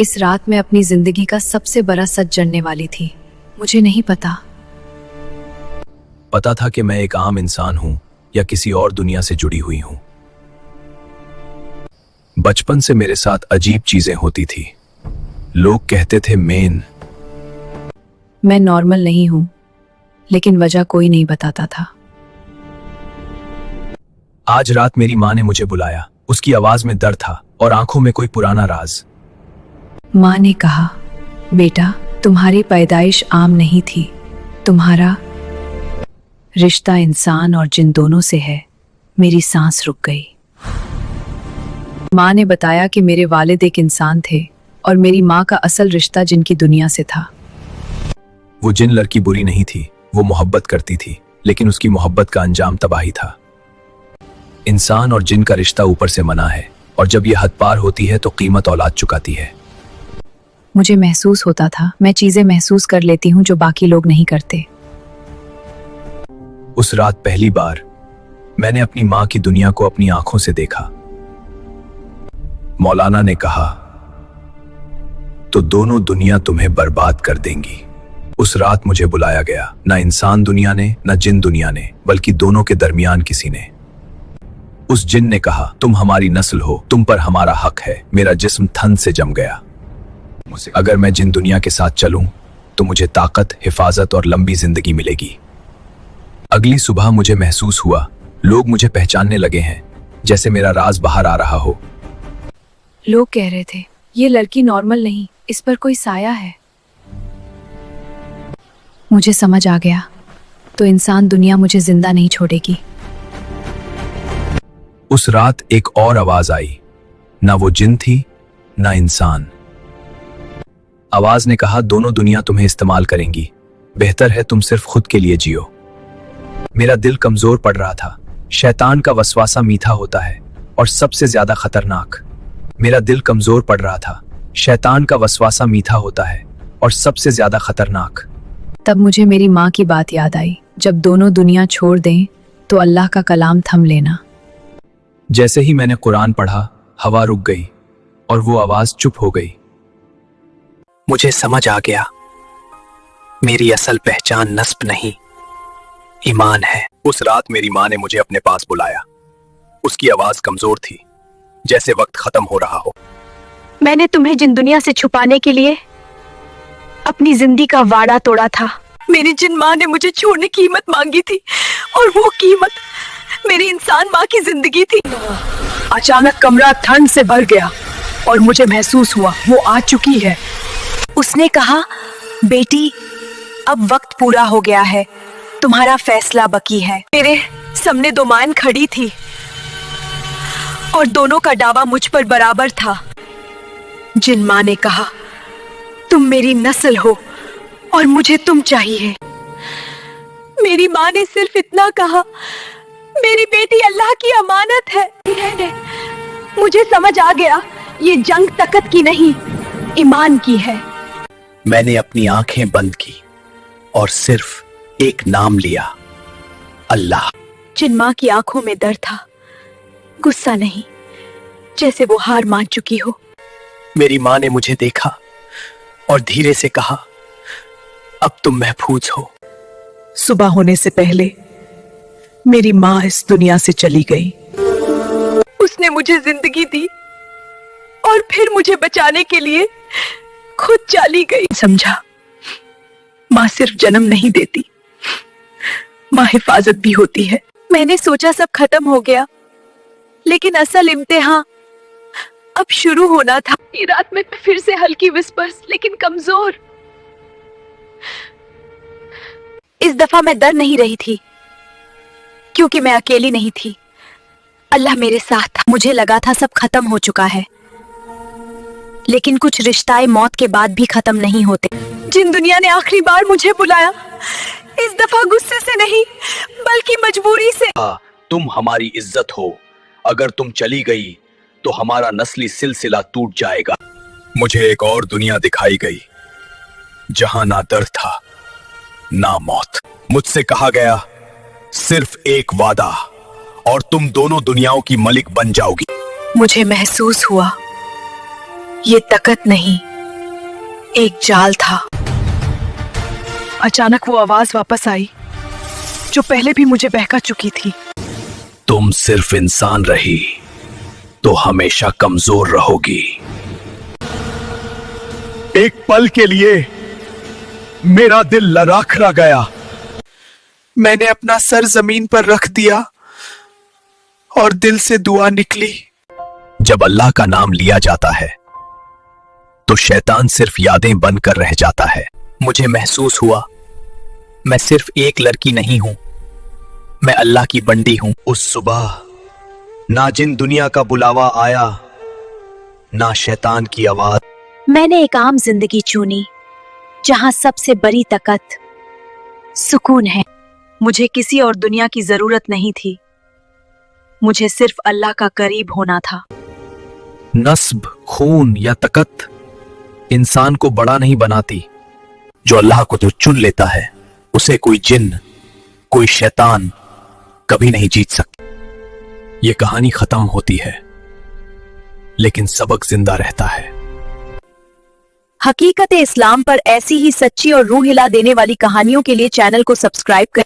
इस रात में अपनी जिंदगी का सबसे बड़ा सच जानने वाली थी। मुझे नहीं पता था कि मैं एक आम इंसान हूं या किसी और दुनिया से जुड़ी हुई हूं। बचपन से मेरे साथ अजीब चीजें होती थी। लोग कहते थे मैं नॉर्मल नहीं हूं, लेकिन वजह कोई नहीं बताता था। आज रात मेरी माँ ने मुझे बुलाया। उसकी आवाज में डर था और आंखों में कोई पुराना राज। माँ ने कहा, बेटा तुम्हारी पैदाइश आम नहीं थी, तुम्हारा रिश्ता इंसान और जिन दोनों से है। मेरी सांस रुक गई। माँ ने बताया कि मेरे वालिद एक इंसान थे और मेरी माँ का असल रिश्ता जिन की दुनिया से था। वो जिन लड़की बुरी नहीं थी, वो मोहब्बत करती थी, लेकिन उसकी मोहब्बत का अंजाम तबाही था। इंसान और जिन का रिश्ता ऊपर से मना है, और जब ये हद पार होती है तो कीमत औलाद चुकाती है। मुझे महसूस होता था मैं चीजें महसूस कर लेती हूँ जो बाकी लोग नहीं करते। उस रात पहली बार मैंने अपनी माँ की दुनिया को अपनी आंखों से देखा। मौलाना ने कहा, तो दोनों दुनिया तुम्हें बर्बाद कर देंगी। उस रात मुझे बुलाया गया, ना इंसान दुनिया ने न जिन दुनिया ने, बल्कि दोनों के दरमियान किसी ने। उस जिन ने कहा, तुम हमारी नस्ल हो, तुम पर हमारा हक है। मेरा जिस्म थन से जम गया। अगर मैं जिन दुनिया के साथ चलूं तो मुझे ताकत, हिफाजत और लंबी जिंदगी मिलेगी। अगली सुबह मुझे महसूस हुआ लोग मुझे पहचानने लगे हैं, जैसे मेरा राज बाहर आ रहा हो। लोग कह रहे थे, ये लड़की नॉर्मल नहीं, इस पर कोई साया है। मुझे समझ आ गया, तो इंसान दुनिया मुझे जिंदा नहीं छोड़ेगी। उस रात एक और आवाज आई, ना वो जिन थी ना इंसान। आवाज ने कहा, दोनों दुनिया तुम्हें इस्तेमाल करेंगी, बेहतर है तुम सिर्फ खुद के लिए जियो। मेरा दिल कमजोर पड़ रहा था। शैतान का वसवासा मीठा होता है और सबसे ज्यादा खतरनाक। मेरा दिल कमजोर पड़ रहा था। शैतान का वसवासा मीठा होता है और सबसे ज्यादा खतरनाक। तब मुझे मेरी माँ की बात याद आई, जब दोनों दुनिया छोड़ दें तो अल्लाह का कलाम थम लेना। जैसे ही मैंने कुरान पढ़ा, हवा रुक गई और वो आवाज चुप हो गई। मुझे समझ आ गया, मेरी असल पहचान नस्ब नहीं, ईमान है। उस रात मेरी माँ ने मुझे अपने पास बुलाया। उसकी आवाज कमजोर थी, जैसे वक्त खत्म हो रहा हो। मैंने तुम्हें जिन दुनिया से छुपाने के लिए अपनी जिंदगी का वादा तोड़ा था। मेरी जिन माँ ने मुझे छोड़ने की कीमत मांगी थी, और वो कीमत मेरी इंसान माँ की जिंदगी थी। अचानक कमरा ठंड से भर गया और मुझे महसूस हुआ वो आ चुकी है। उसने कहा, बेटी अब वक्त पूरा हो गया है, तुम्हारा फैसला बाकी है। मेरे सामने दो मां खड़ी थी और दोनों का दावा मुझ पर बराबर था। जिन मां ने कहा, तुम मेरी नस्ल हो और मुझे तुम चाहिए। मेरी मां ने सिर्फ इतना कहा, मेरी बेटी अल्लाह की अमानत है। मुझे समझ आ गया, ये जंग ताकत की नहीं, ईमान की है। मैंने अपनी आंखें बंद की और सिर्फ एक नाम लिया, अल्लाह। जिन मां की आंखों में डर था, गुस्सा नहीं, जैसे वो हार मान चुकी हो। मेरी माँ ने मुझे देखा और धीरे से कहा, अब तुम महफूज हो। सुबह होने से पहले मेरी माँ इस दुनिया से चली गई। उसने मुझे जिंदगी दी और फिर मुझे बचाने के लिए खुद चली गई। समझा, माँ सिर्फ जन्म नहीं देती, माँ हिफाजत भी होती है। मैंने सोचा सब खत्म हो गया, लेकिन असल इम्तिहान अब शुरू होना था। ये रात में फिर से हल्की विस्पर्स, लेकिन कमजोर। इस दफा मैं डर नहीं रही थी, क्योंकि मैं अकेली नहीं थी, अल्लाह मेरे साथ था। मुझे लगा था सब खत्म हो चुका है, लेकिन कुछ रिश्ते मौत के बाद भी खत्म नहीं होते। जिन दुनिया ने आखिरी बार मुझे बुलाया, इस दफा गुस्से से नहीं बल्कि मजबूरी से। तुम हमारी इज्जत हो, अगर तुम चली गई तो हमारा नस्ली सिलसिला टूट जाएगा। मुझे एक और दुनिया दिखाई गई, जहां ना दर्द था ना मौत। मुझसे कहा गया, सिर्फ एक वादा और तुम दोनों दुनियाओं की मलिक बन जाओगी। मुझे महसूस हुआ ये ताकत नहीं, एक जाल था। अचानक वो आवाज वापस आई जो पहले भी मुझे बहका चुकी थी। तुम सिर्फ इंसान रही तो हमेशा कमजोर रहोगी। एक पल के लिए मेरा दिल लड़खड़ा रह गया। मैंने अपना सर जमीन पर रख दिया और दिल से दुआ निकली। जब अल्लाह का नाम लिया जाता है तो शैतान सिर्फ यादें बनकर रह जाता है। मुझे महसूस हुआ मैं सिर्फ एक लड़की नहीं हूं, मैं अल्लाह की बंदी हूं। उस सुबह ना जिन दुनिया का बुलावा आया, ना शैतान की आवाज। मैंने एक आम जिंदगी चुनी जहां सबसे बड़ी ताकत सुकून है। मुझे किसी और दुनिया की जरूरत नहीं थी, मुझे सिर्फ अल्लाह का करीब होना था। नस्ब, खून या ताकत इंसान को बड़ा नहीं बनाती। जो अल्लाह को जो चुन लेता है उसे कोई जिन्न, कोई शैतान कभी नहीं जीत सकता। ये कहानी खत्म होती है लेकिन सबक जिंदा रहता है। हकीकत इस्लाम पर ऐसी ही सच्ची और रूह हिला देने वाली कहानियों के लिए चैनल को सब्सक्राइब करें।